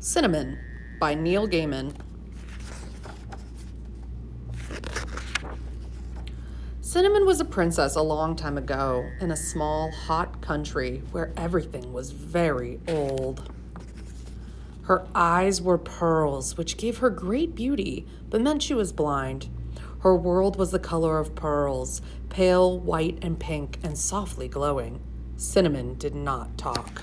Cinnamon by Neil Gaiman. Cinnamon was a princess a long time ago in a small, hot country where everything was very old. Her eyes were pearls, which gave her great beauty, but meant she was blind. Her world was the color of pearls, pale, white, and pink, and softly glowing. Cinnamon did not talk.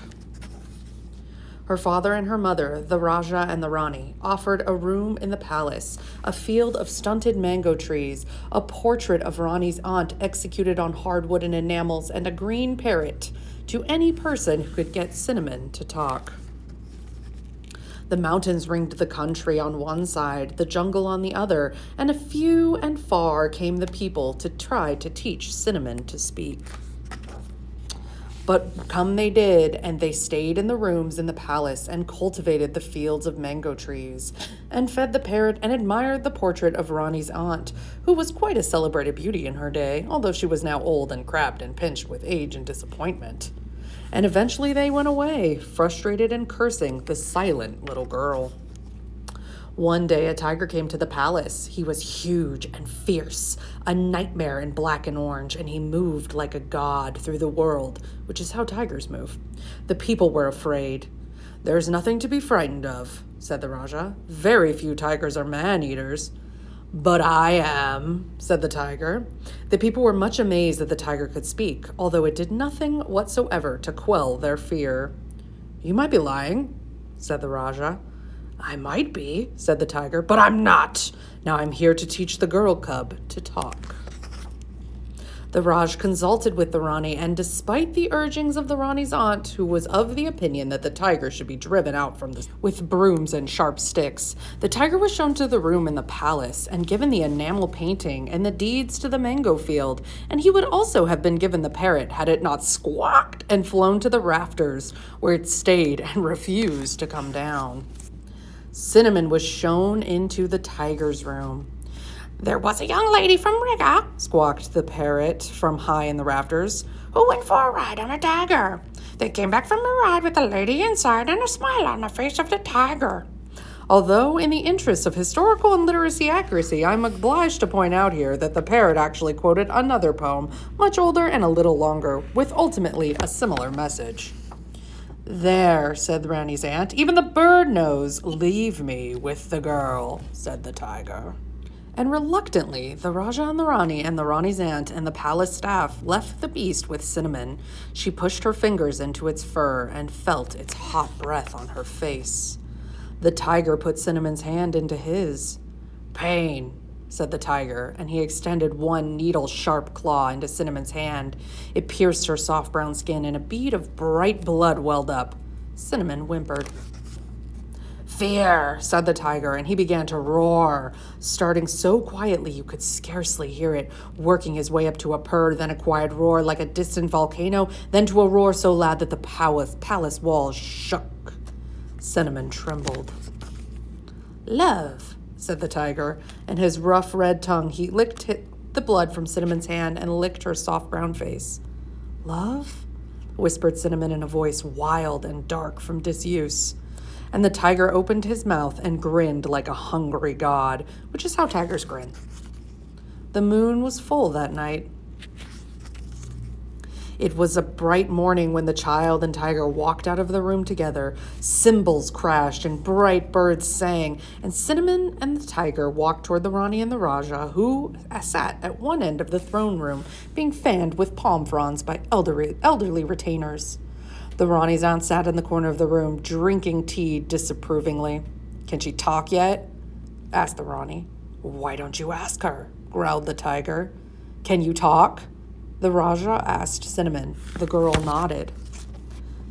Her father and her mother, the Raja and the Rani, offered a room in the palace, a field of stunted mango trees, a portrait of Rani's aunt executed on hardwood and enamels, and a green parrot to any person who could get Cinnamon to talk. The mountains ringed the country on one side, the jungle on the other, and few and far came the people to try to teach Cinnamon to speak. But come they did, and they stayed in the rooms in the palace and cultivated the fields of mango trees, and fed the parrot and admired the portrait of Rani's aunt, who was quite a celebrated beauty in her day, although she was now old and crabbed and pinched with age and disappointment. And eventually they went away, frustrated and cursing the silent little girl. One day a tiger came to the palace. He was huge and fierce, a nightmare in black and orange, and he moved like a god through the world, which is how tigers move. The people were afraid. "There's nothing to be frightened of," said the Raja. "Very few tigers are man-eaters." "But I am," said the tiger. The people were much amazed that the tiger could speak, although it did nothing whatsoever to quell their fear. "You might be lying," said the Raja. "I might be," said the tiger, "but I'm not. Now I'm here to teach the girl cub to talk." The Raj consulted with the Rani, and despite the urgings of the Rani's aunt, who was of the opinion that the tiger should be driven out from with brooms and sharp sticks, the tiger was shown to the room in the palace and given the enamel painting and the deeds to the mango field, and he would also have been given the parrot had it not squawked and flown to the rafters, where it stayed and refused to come down. Cinnamon was shown into the tiger's room. "There was a young lady from Riga," squawked the parrot from high in the rafters, "who went for a ride on a tiger. They came back from a ride with a lady inside and a smile on the face of the tiger." Although, in the interests of historical and literacy accuracy, I'm obliged to point out here that the parrot actually quoted another poem, much older and a little longer, with ultimately a similar message. "There," said the Rani's aunt, "even the bird knows. Leave me with the girl," said the tiger. And reluctantly, the Raja and the Rani's aunt and the palace staff left the beast with Cinnamon. She pushed her fingers into its fur and felt its hot breath on her face. The tiger put Cinnamon's hand into his. "Pain," said the tiger, and he extended one needle-sharp claw into Cinnamon's hand. It pierced her soft brown skin, and a bead of bright blood welled up. Cinnamon whimpered. "Fear," said the tiger, and he began to roar, starting so quietly you could scarcely hear it, working his way up to a purr, then a quiet roar like a distant volcano, then to a roar so loud that the palace walls shook. Cinnamon trembled. "Love," said the tiger, and his rough red tongue he licked the blood from Cinnamon's hand and licked her soft brown face. "Love?" whispered Cinnamon in a voice wild and dark from disuse. And the tiger opened his mouth and grinned like a hungry god, which is how tigers grin. The moon was full that night. It was a bright morning when the child and tiger walked out of the room together. Cymbals crashed and bright birds sang, and Cinnamon and the tiger walked toward the Rani and the Raja, who sat at one end of the throne room, being fanned with palm fronds by elderly retainers. The Rani's aunt sat in the corner of the room, drinking tea disapprovingly. "Can she talk yet?" asked the Rani. "Why don't you ask her?" growled the tiger. "Can you talk?" the Raja asked Cinnamon. The girl nodded.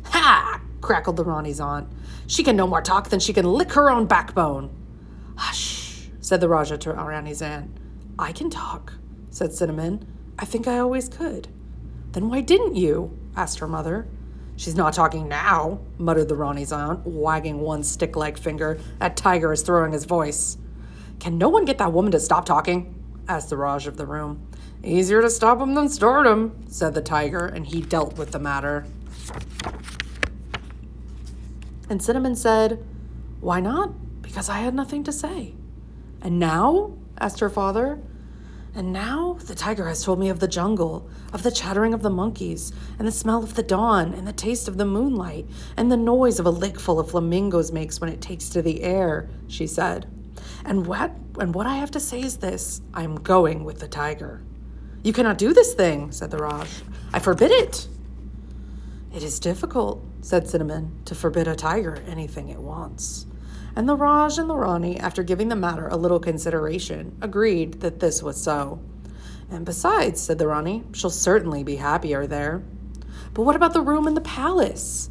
"Ha!" crackled the Rani's aunt. "She can no more talk than she can lick her own backbone." "Hush," said the Raja to Rani's aunt. "I can talk," said Cinnamon. "I think I always could." "Then why didn't you?" asked her mother. "She's not talking now," muttered the Rani's aunt, wagging one stick-like finger. "That tiger is throwing his voice." "Can no one get that woman to stop talking?" asked the Raj of the room. "Easier to stop him than start him," said the tiger, and he dealt with the matter. And Cinnamon said, Why not? Because I had nothing to say. And now? Asked her father. And now the tiger has told me of the jungle, of the chattering of the monkeys, and the smell of the dawn, and the taste of the moonlight, and the noise of a lake full of flamingos makes when it takes to the air, she said. And what I have to say is this: I am going with the tiger. You cannot do this thing, said the Raj. I forbid it. It is difficult, said Cinnamon, to forbid a tiger anything it wants. And the Raj and the Rani, after giving the matter a little consideration, agreed that this was so. And besides, said the Rani, she'll certainly be happier there. But what about the room in the palace?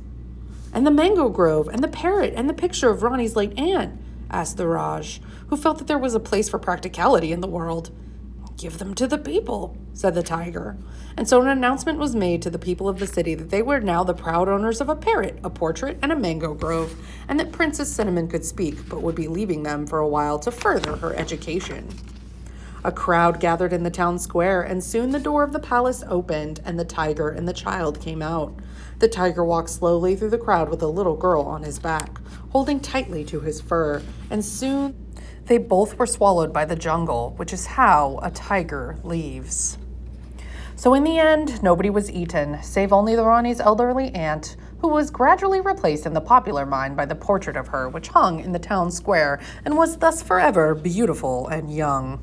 And the mango grove, and the parrot, and the picture of Rani's late aunt? Asked the Raj, who felt that there was a place for practicality in the world. Give them to the people, said the tiger. And so an announcement was made to the people of the city that they were now the proud owners of a parrot, a portrait, and a mango grove, and that Princess Cinnamon could speak, but would be leaving them for a while to further her education. A crowd gathered in the town square, and soon the door of the palace opened, and the tiger and the child came out. The tiger walked slowly through the crowd with a little girl on his back, holding tightly to his fur, and soon they both were swallowed by the jungle, which is how a tiger leaves. So in the end, nobody was eaten, save only the Rani's elderly aunt, who was gradually replaced in the popular mind by the portrait of her, which hung in the town square and was thus forever beautiful and young.